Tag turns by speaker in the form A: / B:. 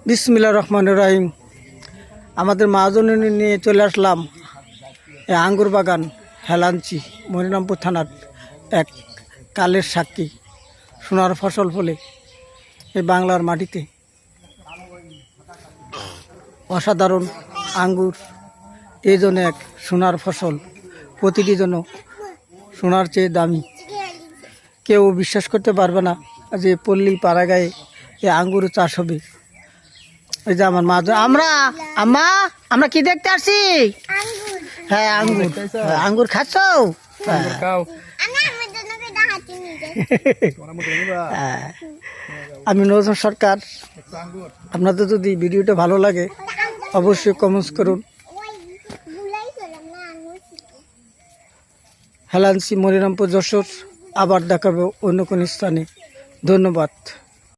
A: বিসমিল্লাহির রহমানির রহিম। আমাদের মহাজনী নিয়ে চলে আসলাম এই আঙ্গুর বাগান হেলাঞ্চি মনিরামপুর থানার এক কালের সাক্ষী সোনার ফসল ফলে এই বাংলার মাটিতে অসাধারণ আঙ্গুর এই জন্য এক সোনার ফসল, প্রতিটি জন্য সোনার চেয়ে দামি। কেউ বিশ্বাস করতে পারবে না যে পল্লী পাড়াগায়ে এই আঙ্গুর চাষ হবে। এই যে আমার মা, আমরা কি দেখতে আসছি? হ্যাঁ আঙ্গুর। আঙ্গুর খাচ্ছ? আমি নজরুল সরকার। আপনাদের যদি ভিডিওটা ভালো লাগে অবশ্যই কমেন্টস করুন। হেলাঞ্চি মনিরামপুর যশোর। আবার দেখাবো অন্য কোনো স্থানে। ধন্যবাদ।